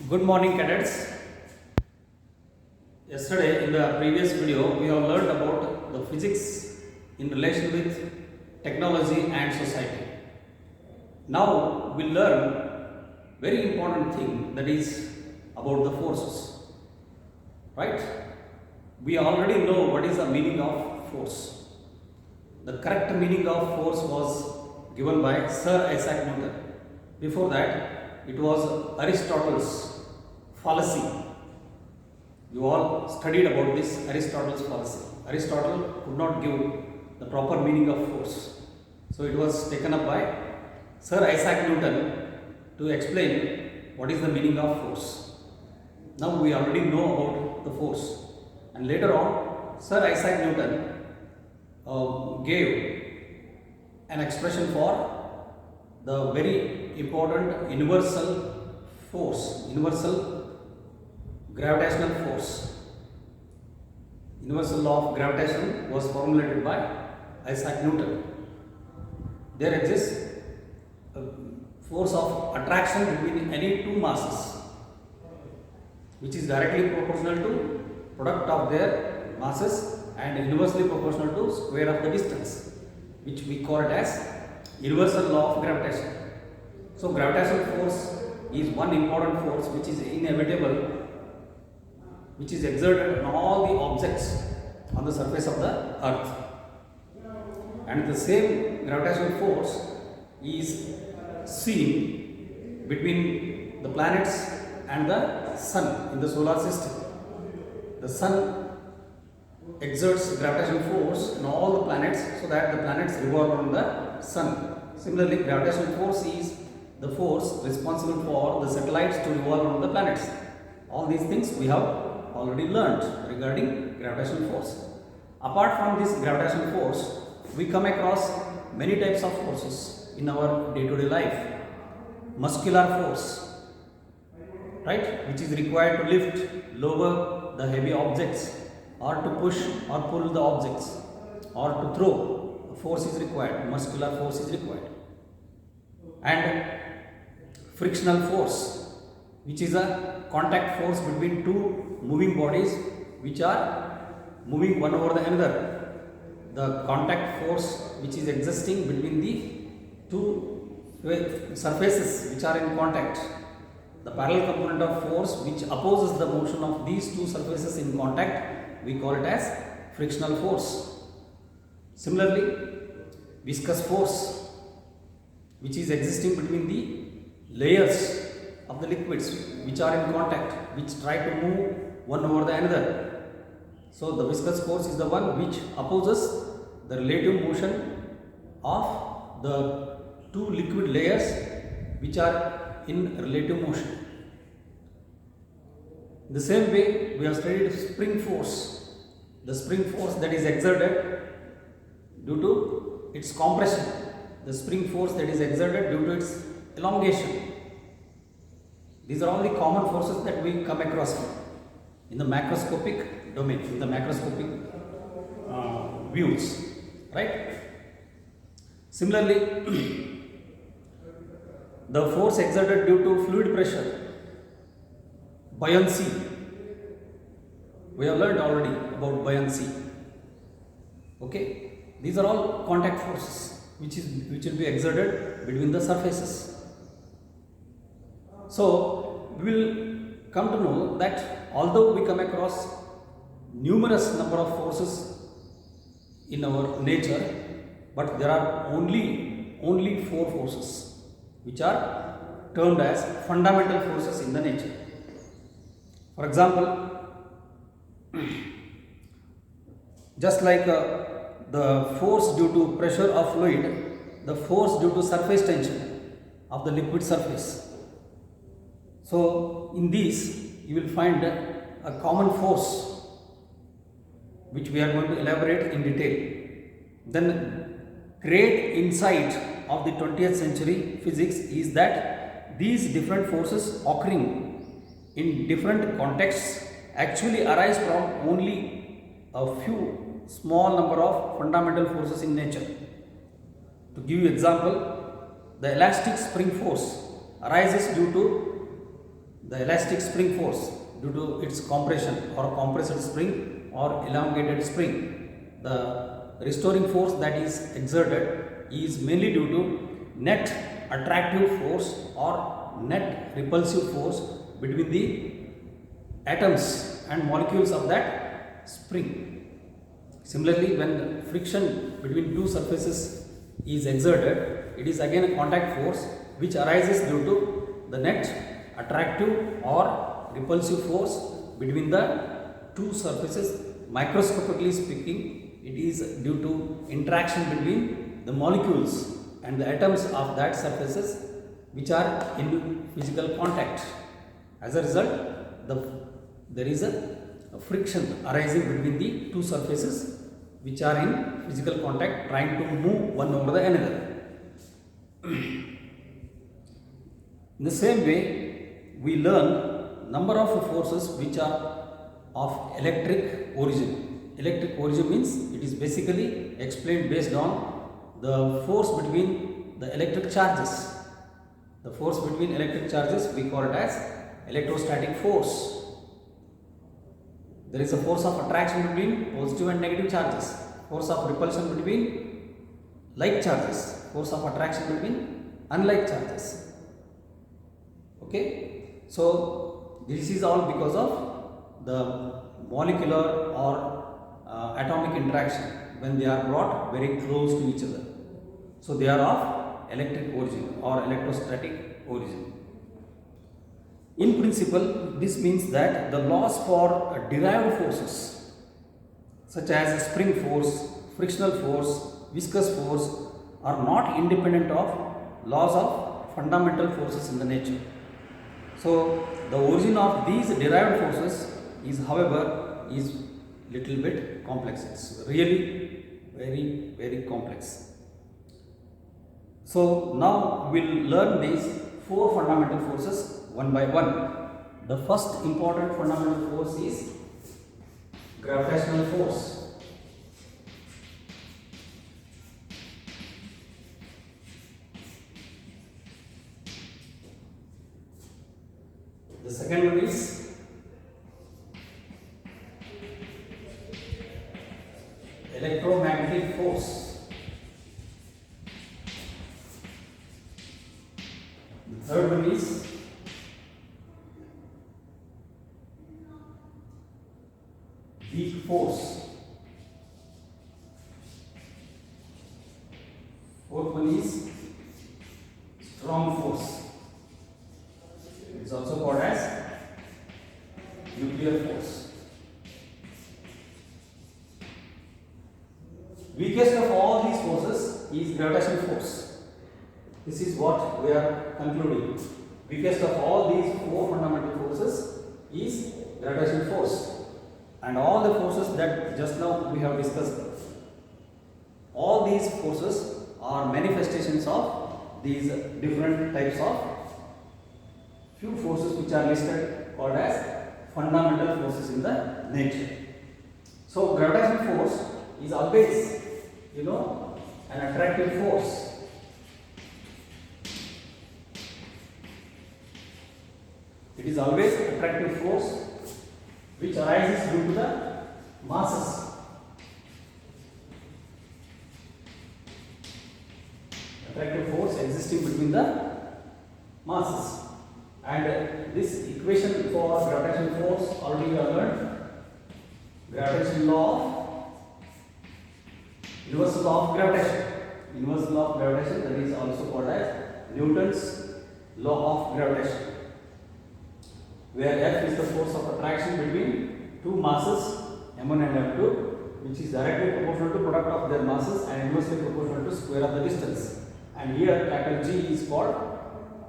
Good morning, cadets. Yesterday, in the previous video, we have learned about the physics in relation with technology and society. Now, we learn very important thing, that is about the forces. Right? We already know what is the meaning of force. The correct meaning of force was given by Sir Isaac Newton. Before that, it was Aristotle's fallacy. You all studied about this Aristotle's fallacy. Aristotle could not give the proper meaning of force. So it was taken up by Sir Isaac Newton to explain what is the meaning of force. Now we already know about the force. And later on, Sir Isaac Newton gave an expression for the very important universal force, universal gravitational force. Universal law of gravitation was formulated by Isaac Newton. There exists a force of attraction between any two masses, which is directly proportional to product of their masses and inversely proportional to square of the distance, which we call it as universal law of gravitation. So gravitational force is one important force which is inevitable, which is exerted on all the objects on the surface of the earth. And the same gravitational force is seen between the planets and the sun in the solar system. The sun exerts gravitational force on all the planets so that the planets revolve around the sun. Similarly, gravitational force is the force responsible for the satellites to revolve around the planets. All these things we have already learnt regarding gravitational force. Apart from this gravitational force, we come across many types of forces in our day-to-day life. Muscular force, right, which is required to lift, lower the heavy objects, or to push or pull the objects, or to throw. A force is required, muscular force is required. And frictional force, which is a contact force between two moving bodies which are moving one over the another. The contact force which is existing between the two surfaces which are in contact. The parallel component of force which opposes the motion of these two surfaces in contact, we call it as frictional force. Similarly, viscous force, which is existing between the layers of the liquids which are in contact, which try to move one over the another. So the viscous force is the one which opposes the relative motion of the two liquid layers which are in relative motion. In the same way, we have studied spring force. The spring force that is exerted due to its compression. The spring force that is exerted due to its elongation. These are all the common forces that we come across in the macroscopic domain, in the macroscopic views, right? Similarly, the force exerted due to fluid pressure, buoyancy. We have learned already about buoyancy. Okay, these are all contact forces which will be exerted between the surfaces. So we will come to know that although we come across numerous number of forces in our nature, but there are only four forces which are termed as fundamental forces in the nature. For example, just like the force due to pressure of fluid, the force due to surface tension of the liquid surface. So in these you will find a common force which we are going to elaborate in detail. Then great insight of the 20th century physics is that these different forces occurring in different contexts actually arise from only a few small number of fundamental forces in nature. To give you example, the elastic spring force arises due to The elastic spring force due to its compression or compressed spring or elongated spring. The restoring force that is exerted is mainly due to net attractive force or net repulsive force between the atoms and molecules of that spring. Similarly, when friction between two surfaces is exerted, it is again a contact force which arises due to the net attractive or repulsive force between the two surfaces. Microscopically speaking, it is due to interaction between the molecules and the atoms of that surfaces which are in physical contact. As a result, there is a friction arising between the two surfaces which are in physical contact, trying to move one over the another. In the same way, we learn number of forces which are of electric origin. Electric origin means it is basically explained based on the force between the electric charges. The force between electric charges we call it as electrostatic force. There is a force of attraction between positive and negative charges, force of repulsion between like charges, force of attraction between unlike charges. Okay, so this is all because of the molecular or atomic interaction when they are brought very close to each other. So they are of electric origin or electrostatic origin. In principle, this means that the laws for derived forces such as spring force, frictional force, viscous force are not independent of laws of fundamental forces in the nature. So the origin of these derived forces is, however, is little bit complex. It's really very complex. So now we will learn these four fundamental forces one by one. The first important fundamental force is gravitational force. The second one is electromagnetic force. The third one is weak force. Fourth one is strong force. It is also called as nuclear force. Weakest of all these forces is gravitational force. This is what we are concluding. Weakest of all these four fundamental forces is gravitational force. And all the forces that just now we have discussed, all these forces are manifestations of these different types of few forces which are listed called as fundamental forces in the nature. So gravitational force is always, an attractive force. It is always attractive force which arises due to the masses. Attractive force existing between the masses. And this equation for gravitational force already we have learned. Gravitational law, universal law of gravitation. Universal law of gravitation, that is also called as Newton's law of gravitation, where F is the force of attraction between two masses m1 and m2, which is directly proportional to product of their masses and inversely proportional to square of the distance. And here capital G is called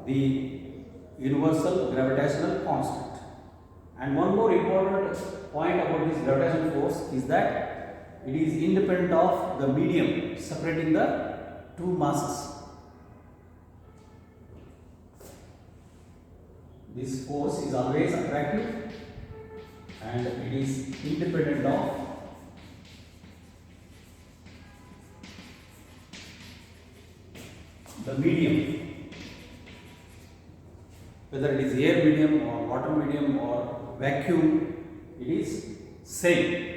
the universal gravitational constant. And one more important point about this gravitational force is that it is independent of the medium separating the two masses. This force is always attractive and it is independent of the medium. whether it is air medium or water medium or vacuum, it is same.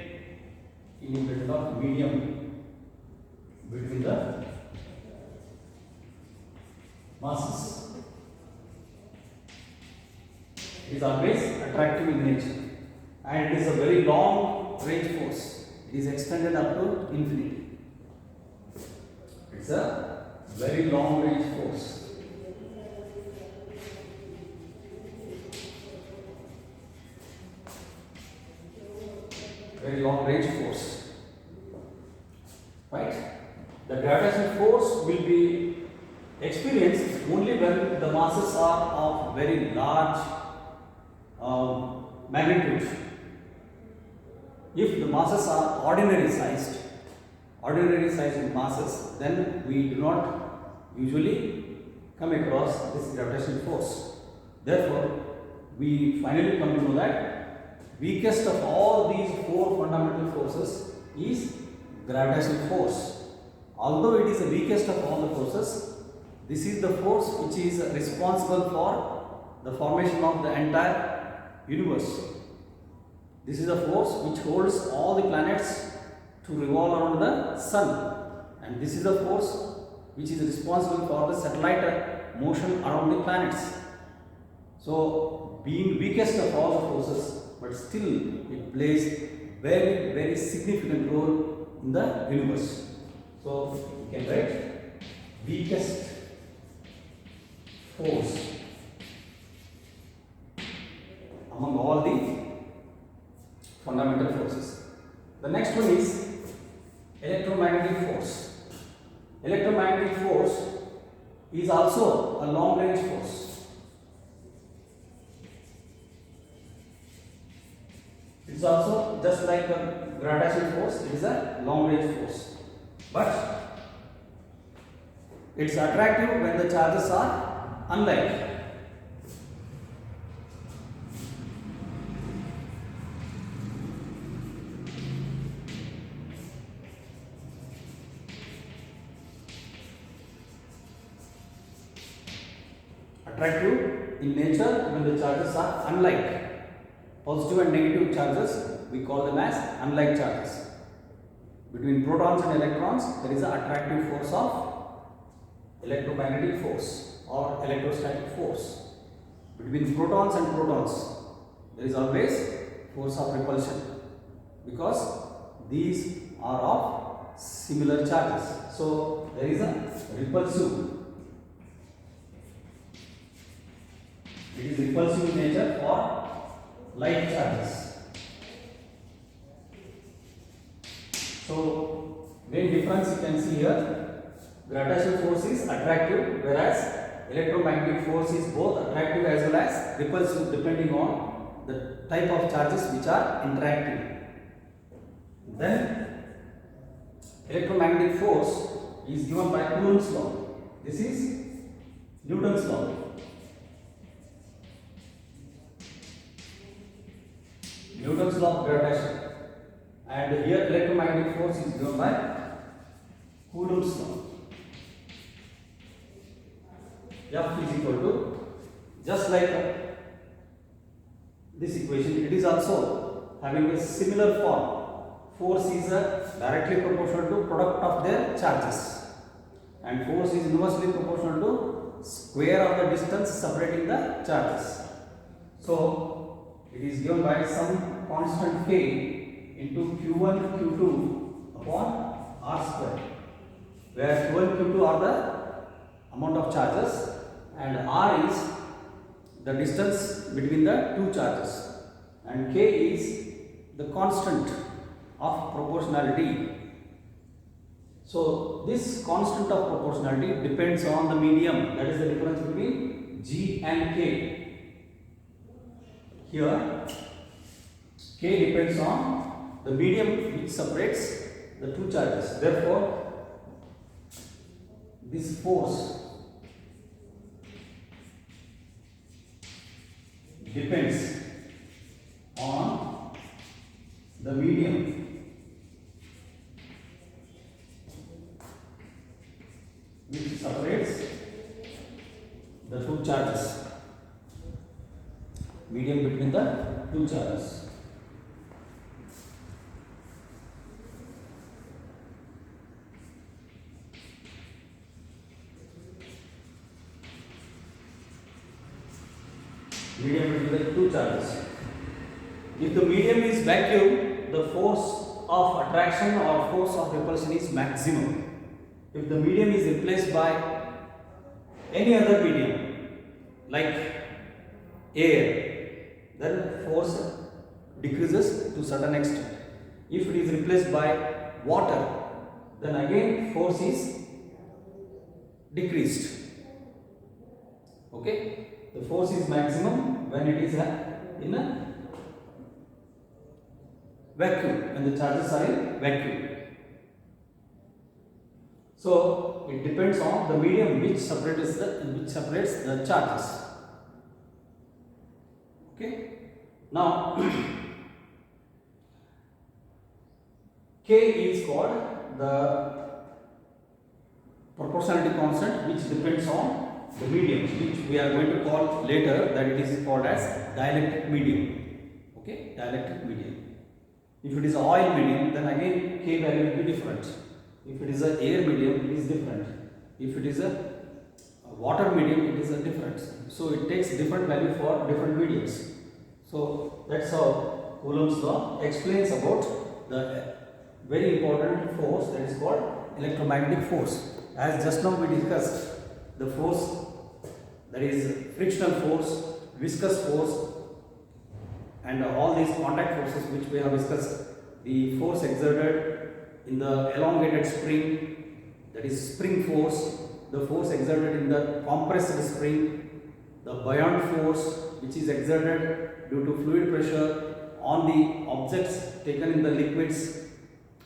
Independent of medium between the masses. It is always attractive in nature, and it is a very long range force. It is extended up to infinity. It's a very long range force. Very long range force. Right? The gravitational force will be experienced only when the masses are of very large magnitude. If the masses are ordinary sized masses, then we do not usually come across this gravitational force. Therefore, we finally come to know that weakest of all these four fundamental forces is gravitational force. Although it is the weakest of all the forces, this is the force which is responsible for the formation of the entire universe. This is the force which holds all the planets to revolve around the sun, and this is the force which is responsible for the satellite motion around the planets. So, being weakest of all the forces, but still it plays very significant role in the universe. So, we can write weakest force among all the fundamental forces. The next one is electromagnetic force. Electromagnetic force is also a long range force. It is also just like the gravitational force, it is a long range force. But it is attractive when the charges are unlike. Attractive in nature when the charges are unlike. Positive and negative charges, we call them as unlike charges. Between protons and electrons, there is an attractive force of electromagnetic force or electrostatic force. Between protons and protons, there is always force of repulsion, because these are of similar charges. So, there is a repulsive. It is repulsive in nature for like charges. So, main difference you can see here, gravitational force is attractive, whereas electromagnetic force is both attractive as well as repulsive, depending on the type of charges which are interacting. Then, electromagnetic force is given by Coulomb's law. This is Newton's law. Newton's law of gravitation, and here electromagnetic force is given by Coulomb's law. F is equal to, just like this equation, it is also having a similar form. Force is directly proportional to product of their charges, and force is inversely proportional to square of the distance separating the charges. So, it is given by some constant k into q1 q2 upon r square, where q1 q2 are the amount of charges and r is the distance between the two charges, and k is the constant of proportionality. So, this constant of proportionality depends on the medium, that is the difference between g and k. Here, k depends on the medium which separates the two charges. Therefore, this force depends on the medium which separates the two charges. medium between the two charges. Medium between the two charges. If the medium is vacuum, the force of attraction or force of repulsion is maximum. If the medium is replaced by any other medium like air, then force decreases to certain extent. If it is replaced by water, then again force is decreased. Okay, the force is maximum when it is in a vacuum, when the charges are in vacuum. So it depends on the medium which separates the charges. Okay. Now K is called the proportionality constant, which depends on the medium, which we are going to call later that it is called as dielectric medium. Okay, dielectric medium. If it is oil medium, then again K value will be different. If it is a air medium, it is different. If it is a water medium, it is a different. So it takes different value for different mediums. So that's how Coulomb's law explains about the very important force that is called electromagnetic force. As just now we discussed, the force that is frictional force, viscous force, and all these contact forces which we have discussed. The force exerted in the elongated spring, that is spring force, the force exerted in the compressed spring, the buoyant force which is exerted due to fluid pressure on the objects taken in the liquids,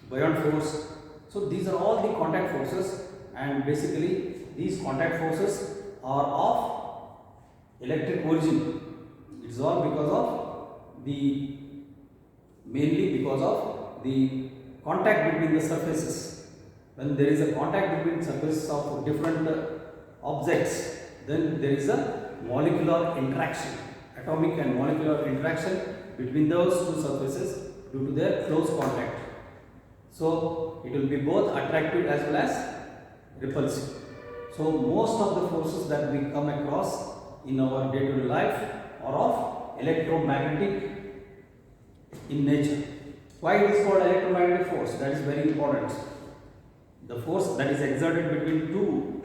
buoyant force. So these are all the contact forces, and basically these contact forces are of electric origin. It is all because of mainly because of the contact between the surfaces. When there is a contact between surfaces of different objects, then there is a molecular interaction, atomic and molecular interaction between those two surfaces due to their close contact. So it will be both attractive as well as repulsive. So most of the forces that we come across in our day-to-day life are of electromagnetic in nature. Why it is called electromagnetic force? That is very important. The force that is exerted between two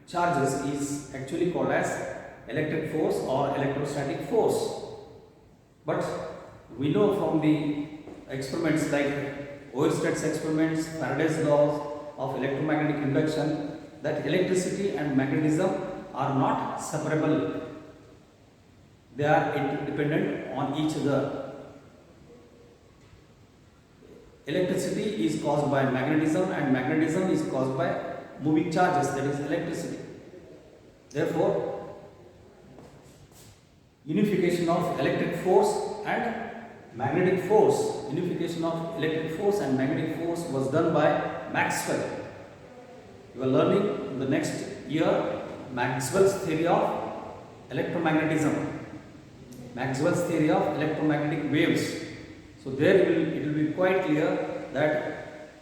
charges is actually called as electric force or electrostatic force. But we know from the experiments like Oersted's experiments, Faraday's laws of electromagnetic induction, that electricity and magnetism are not separable. They are interdependent on each other. Electricity is caused by magnetism, and magnetism is caused by moving charges, that is electricity. Therefore, unification of electric force and magnetic force, unification of electric force and magnetic force was done by Maxwell. You are learning in the next year Maxwell's theory of electromagnetism, Maxwell's theory of electromagnetic waves. So there it will be quite clear that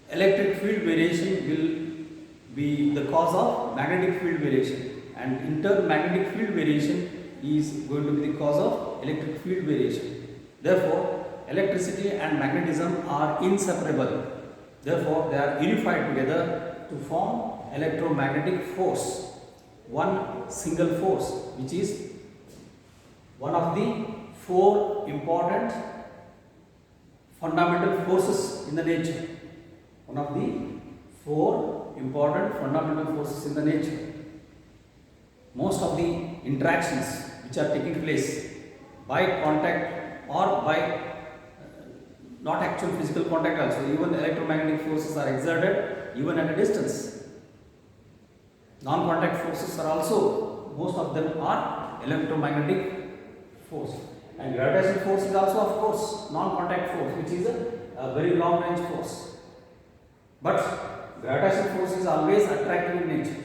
electric field variation will be the cause of magnetic field variation, and in turn magnetic field variation is going to be the cause of electric field variation. Therefore, electricity and magnetism are inseparable. Therefore, they are unified together to form electromagnetic force, one single force, which is one of the four important fundamental forces in the nature. One of the four important fundamental forces in the nature. Most of the interactions which are taking place by contact or by not actual physical contact also, even electromagnetic forces are exerted even at a distance. Non-contact forces are also, most of them are electromagnetic force. And gravitational force is also, of course, non-contact force, which is a very long range force. But gravitational force is always attractive in nature,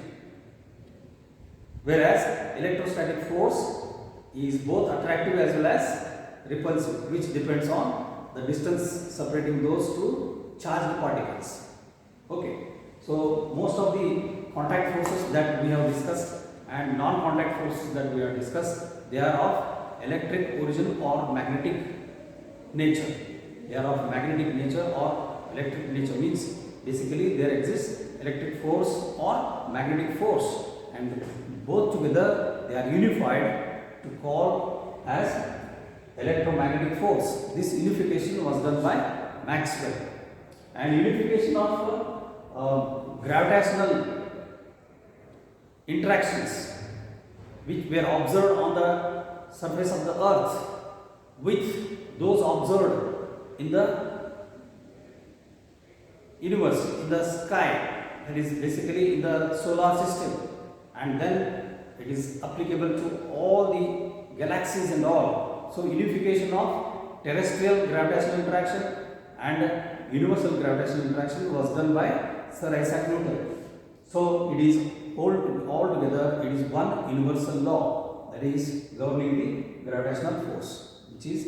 whereas electrostatic force is both attractive as well as repulsive, which depends on the distance separating those two charged particles. Okay, so most of the contact forces that we have discussed and non-contact forces that we have discussed, they are of electric origin or magnetic nature. They are of magnetic nature or electric nature, means basically there exists electric force or magnetic force, and both together they are unified to call as electromagnetic force. This unification was done by Maxwell, and unification of gravitational interactions which were observed on the surface of the earth with those observed in the universe, in the sky, that is basically in the solar system, and then it is applicable to all the galaxies and all. So unification of terrestrial gravitational interaction and universal gravitational interaction was done by Sir Isaac Newton. So it is all together, it is one universal law that is governing the gravitational force, which is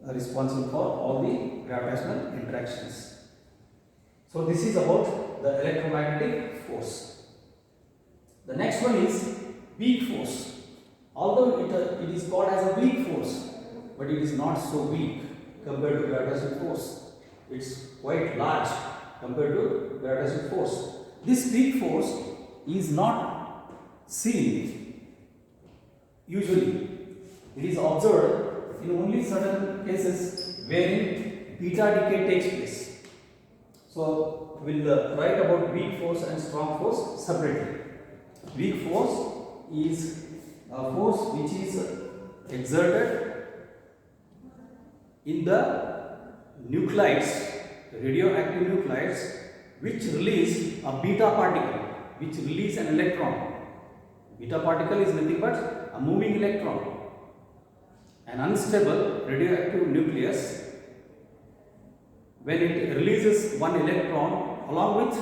responsible for all the gravitational interactions. So this is about the electromagnetic force. The next one is weak force. Although it is called as a weak force, but it is not so weak compared to gravitational force. It's quite large compared to gravitational force. This weak force is not seen usually. It is observed in only certain cases wherein beta decay takes place. So we will write about weak force and strong force separately. Weak force is a force which is exerted in the nuclides, radioactive nuclides, which release a beta particle, which release an electron. Beta particle is nothing but a moving electron. An unstable radioactive nucleus, when it releases one electron along with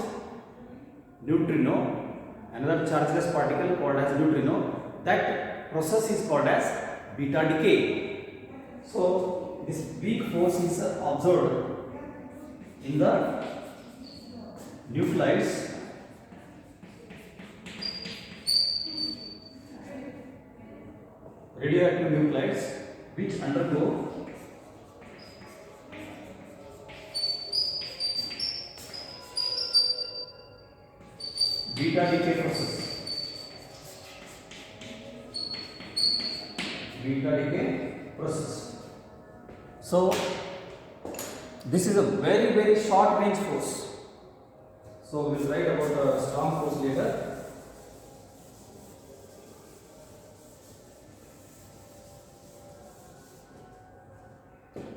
neutrino, another chargeless particle called as neutrino, that process is called as beta decay. So this weak force is observed in the nuclides radioactive nuclides which undergo beta decay process. Beta decay process. So this is a very short range force. So we will write about the strong force later.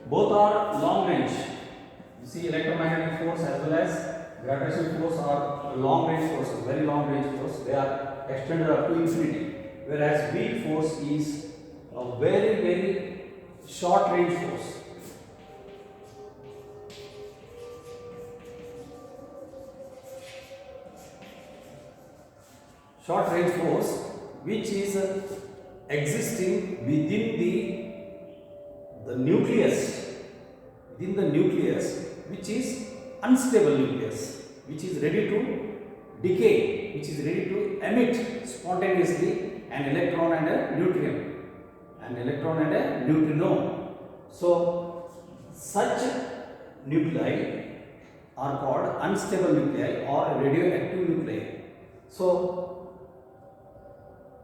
Both are long range. You see, electromagnetic force as well as gravitational force are long range forces, very long range force. They are extended up to infinity. Whereas weak force is a very short range force. Short range force which is existing within the nucleus, which is unstable nucleus, which is ready to decay, which is ready to emit spontaneously an electron and a neutrino. So such nuclei are called unstable nuclei or radioactive nuclei. So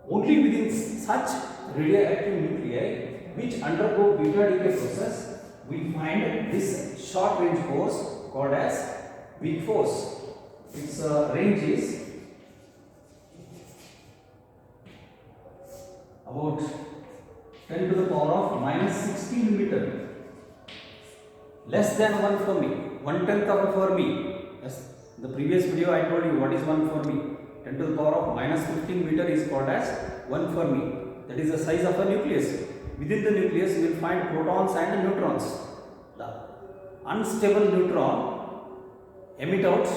only within such radioactive nuclei which undergo beta decay process, we find this short range force called as weak force. Its range is about 10 to the power of minus 16 meter, less than 1 Fermi, 1/10 of a Fermi. Yes, in the previous video I told you what is 1 Fermi. 10 to the power of minus 15 meter is called as 1 Fermi. That is the size of a nucleus. Within the nucleus you will find protons and neutrons. The unstable neutron emit out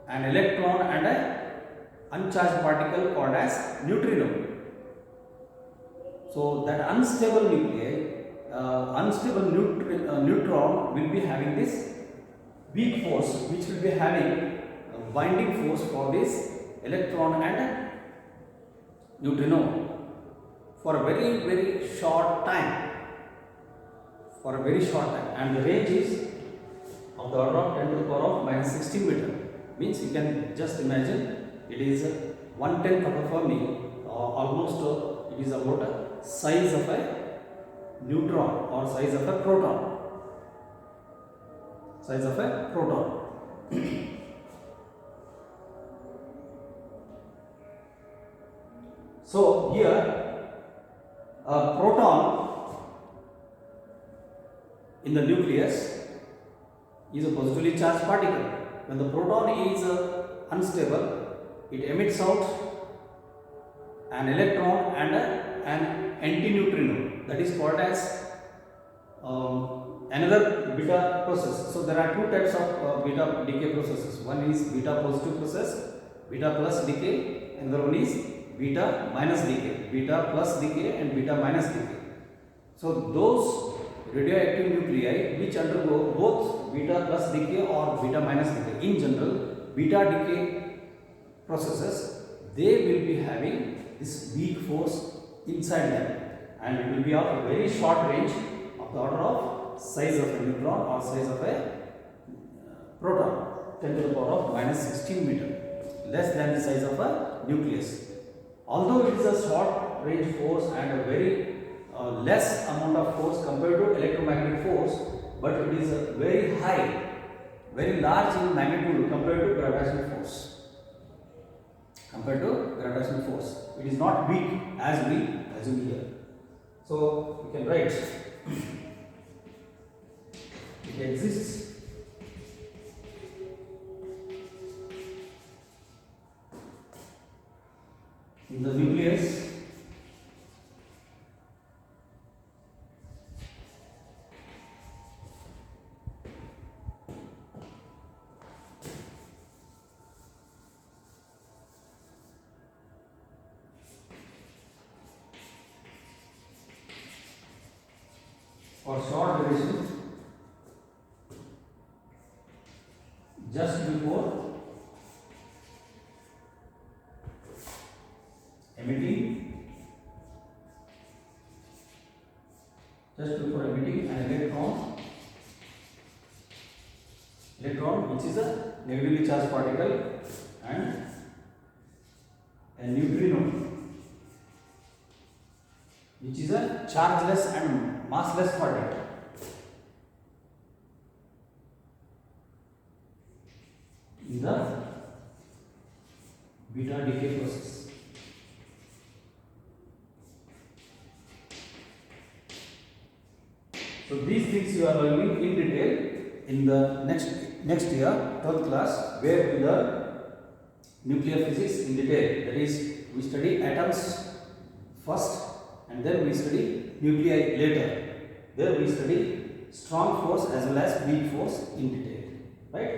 an electron and an uncharged particle called as neutrino. So that unstable nuclei, unstable neutron will be having this weak force, which will be having a binding force for this electron and neutrino for a very short time. For a very short time, and the range is of the order of 10 to the power of minus 16 meter. Means you can just imagine it is 1/10 of a Fermi, almost it is about a size of a neutron or size of a proton. Size of a proton. So here a proton in the nucleus is a positively charged particle. When the proton is unstable, it emits out an electron and an antineutrino, that is called as another beta process. So there are two types of beta decay processes. One is beta positive process, beta plus decay, and the other one is beta minus decay, beta plus decay and beta minus decay. So those radioactive nuclei which undergo both beta plus decay or beta minus decay, in general beta decay processes, they will be having this weak force inside them, and it will be of a very short range of the order of size of a neutron or size of a proton, 10 to the power of minus 16 meter, less than the size of a nucleus. Although it is a short range force and a very less amount of force compared to electromagnetic force, but it is a very high, very large in magnitude compared to gravitational force. Compared to gravitational force, it is not weak as we assume here. So we can write it exists in the nucleus for short duration just before emitting an electron which is a negatively charged particle, and a neutrino which is a chargeless and massless particle. In the beta decay process. So these things you are learning in detail in the next year, 12th class, where we learn nuclear physics in detail. That is, we study atoms first, and then we study nuclei later. There we study strong force as well as weak force in detail. Right?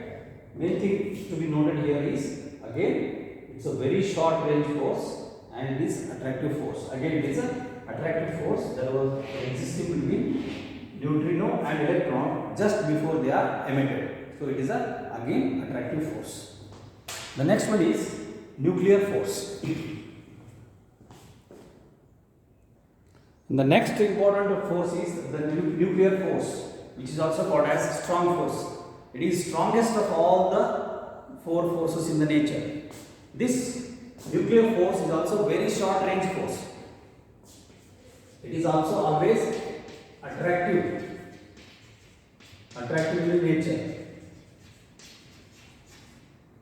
Main thing to be noted here is, again, it's a very short range force and it is attractive force. Again, it is an attractive force that was existing between neutrino and electron just before they are emitted. So it is a again attractive force. The next one is nuclear force. The next important force is the nuclear force, which is also called as strong force. It is strongest of all the four forces in the nature. This nuclear force is also very short range force. It is also always attractive in nature,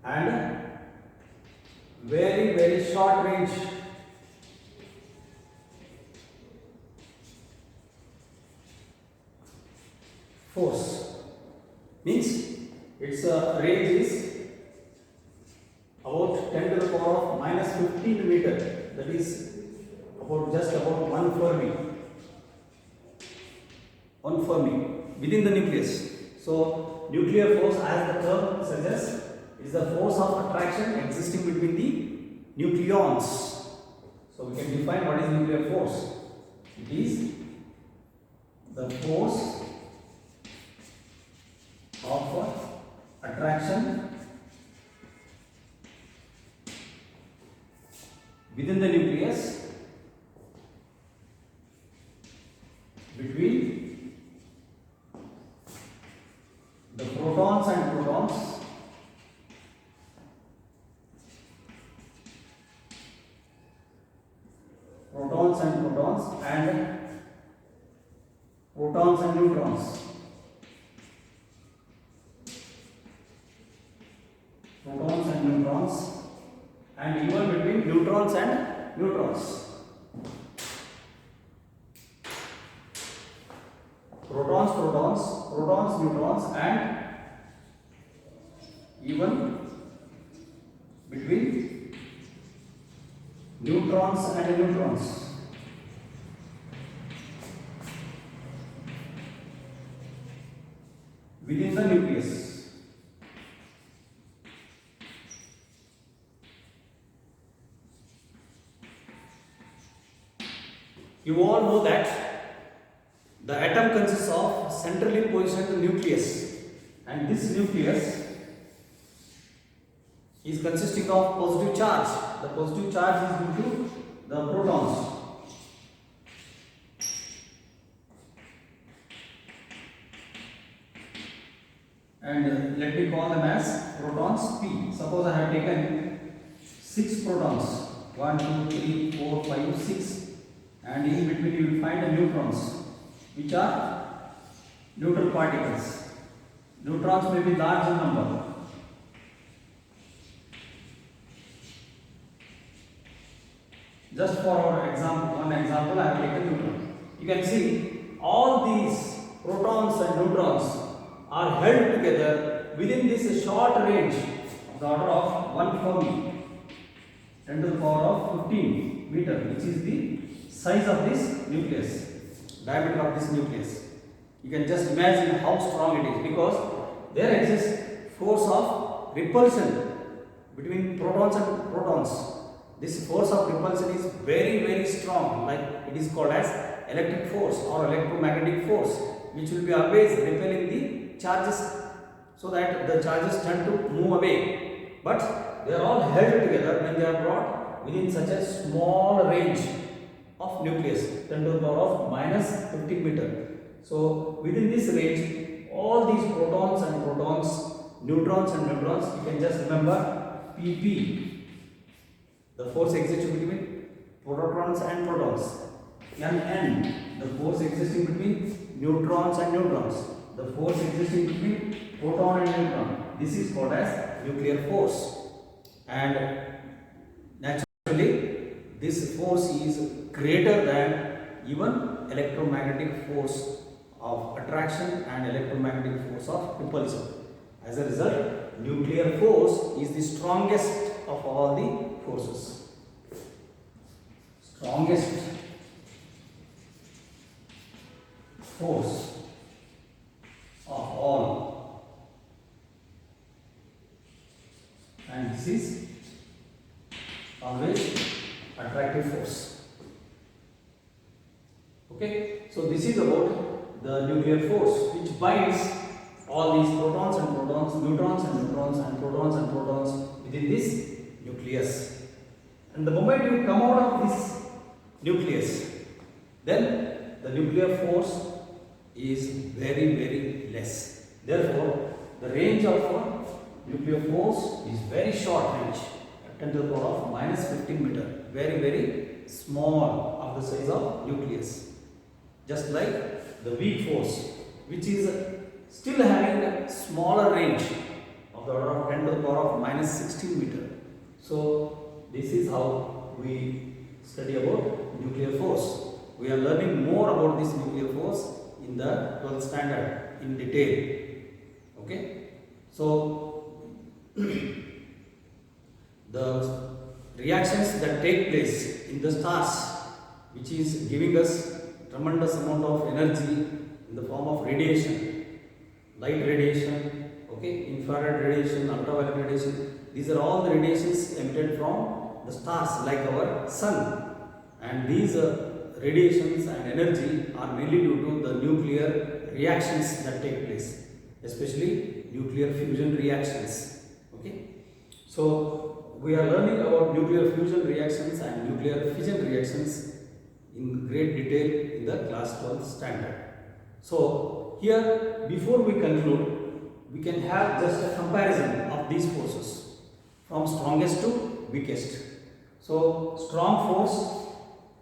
and very short range. Force means its range is about 10 to the power of minus 15 meter, that is just about 1 Fermi within the nucleus. So nuclear force, as the term suggests, is the force of attraction existing between the nucleons. So we can define what is nuclear force. It is the force of attraction within the nucleus between the protons and protons and protons and protons and neutrons. Protons and neutrons, and even between neutrons and neutrons. Protons, neutrons, and even between neutrons and neutrons. Within the nucleus. You all know that the atom consists of centrally positioned nucleus, and this nucleus is consisting of positive charge. The positive charge is due to the protons. And let me call them as protons P. Suppose I have taken 6 protons, 1, 2, 3, 4, 5, 6, and in between you will find the neutrons, which are neutral particles. Neutrons may be large in number. Just for our example, one example, I have taken neutron. You can see all these protons and neutrons are held together within this short range of the order of 1 Fermi, 10 to the power of 15 meter, which is the size of this nucleus, diameter of this nucleus. You can just imagine how strong it is, because there exists force of repulsion between protons and protons. This force of repulsion is very strong, like it is called as electric force or electromagnetic force, which will be always repelling the charges, so that the charges tend to move away. But they are all held together when they are brought within such a small range of nucleus, 10 to the power of minus 15 meter. So within this range, all these protons and protons, neutrons and neutrons, you can just remember PP, the force existing between protons and protons. N, the force existing between neutrons and neutrons, the force existing between proton and neutron. This is called as nuclear force. And naturally, this force is greater than even electromagnetic force of attraction and electromagnetic force of repulsion. As a result, nuclear force is the strongest of all the forces. Strongest force of all, and this is always attractive force. Okay, so this is about the nuclear force, which binds all these protons and protons, neutrons and neutrons, and protons and protons within this nucleus. And the moment you come out of this nucleus, then the nuclear force is very less. Therefore, the range of nuclear force is very short range, 10 to the power of minus 15 meter, very small of the size of nucleus. Just like the weak force, which is still having a smaller range of the order of 10 to the power of minus 16 meter. So this is how we study about nuclear force. We are learning more about this nuclear force in the 12th standard in detail. Okay, so the reactions that take place in the stars, which is giving us tremendous amount of energy in the form of radiation, light radiation, okay, infrared radiation, ultraviolet radiation. These are all the radiations emitted from the stars, like our sun, and these radiations and energy are mainly due to the nuclear reactions that take place, especially nuclear fusion reactions. Okay, so we are learning about nuclear fusion reactions and nuclear fission reactions in great detail in the class 12 standard. So here, before we conclude, we can have just a comparison of these forces from strongest to weakest. So strong force,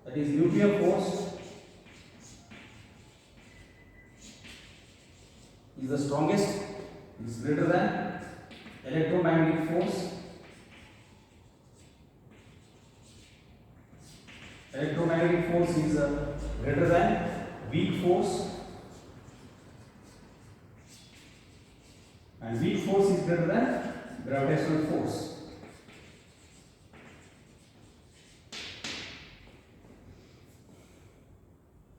that is nuclear force, is the strongest, is greater than electromagnetic force. Electromagnetic force is greater than weak force, and weak force is greater than gravitational force.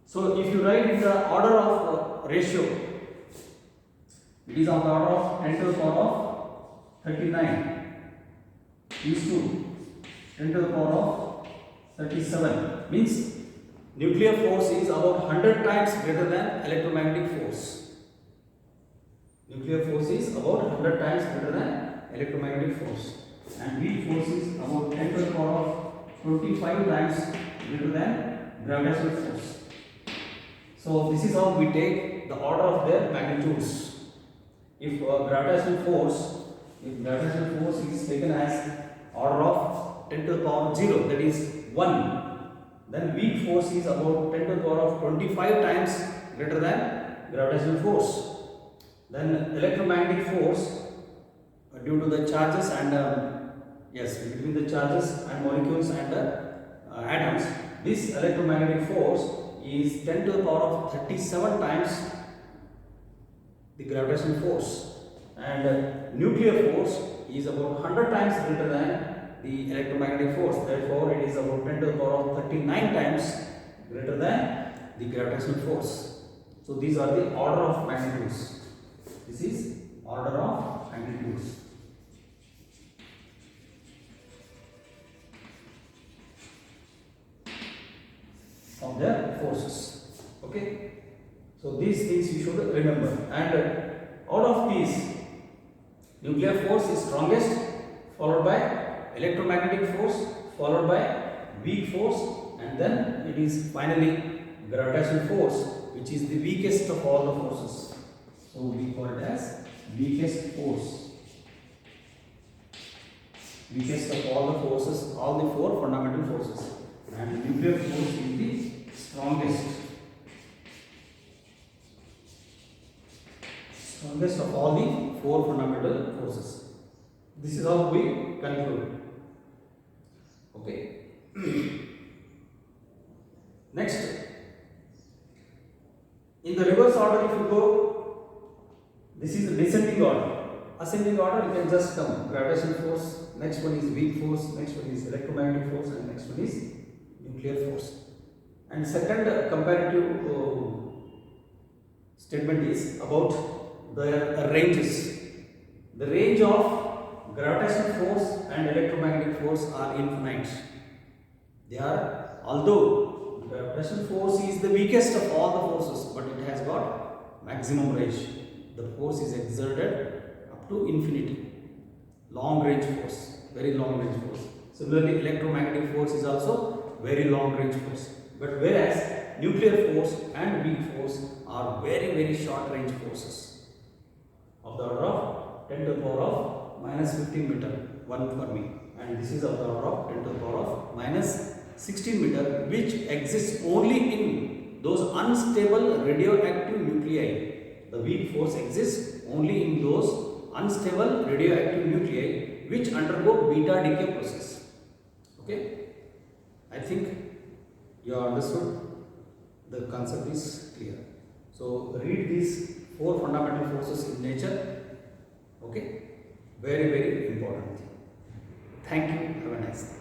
So if you write in the order of ratio, it is on the order of 10 to the power of 39 is to 10 to the power of 37, means nuclear force is about 100 times greater than electromagnetic force. Nuclear force is about 100 times greater than electromagnetic force, and weak force is about 10 to the power of 25 times greater than gravitational force. So this is how we take the order of their magnitudes. If gravitational force is taken as order of 10 to the power of 0, that is 1, then weak force is about 10 to the power of 25 times greater than gravitational force. Then electromagnetic force, due to the charges and between the charges and molecules and atoms, this electromagnetic force is 10 to the power of 37 times the gravitational force, and nuclear force is about 100 times greater than the electromagnetic force. Therefore, it is about 10 to the power of 39 times greater than the gravitational force. So these are the order of magnitudes. This is order of magnitudes. Of their forces. Okay, so these things you should remember, and out of these, nuclear force is strongest, followed by electromagnetic force, followed by weak force, and then it is finally gravitational force, which is the weakest of all the forces. So we call it as weakest force. Weakest of all the forces, all the four fundamental forces, and nuclear force is the strongest. Strongest of all the four fundamental forces. This is how we conclude. Okay. Next, in the reverse order, if you go, this is the descending order. Ascending order, you can just come gravitational force, next one is weak force, next one is electromagnetic force, and next one is nuclear force. And second comparative statement is about the ranges. The range of gravitational force and electromagnetic force are infinite. They are, although gravitational force is the weakest of all the forces, but it has got maximum range. The force is exerted up to infinity. Long range force, very long range force. Similarly, electromagnetic force is also very long range force. But whereas nuclear force and weak force are very short range forces of the order of 10 to the power of minus 15 meter, 1 Fermi, and this is of the order of 10 to the power of minus 16 meter, which exists only in those unstable radioactive nuclei. The weak force exists only in those unstable radioactive nuclei which undergo beta decay process. Okay, I think you have understood. The concept is clear. So read these four fundamental forces in nature. Okay, very important thing. Thank you. Have a nice day.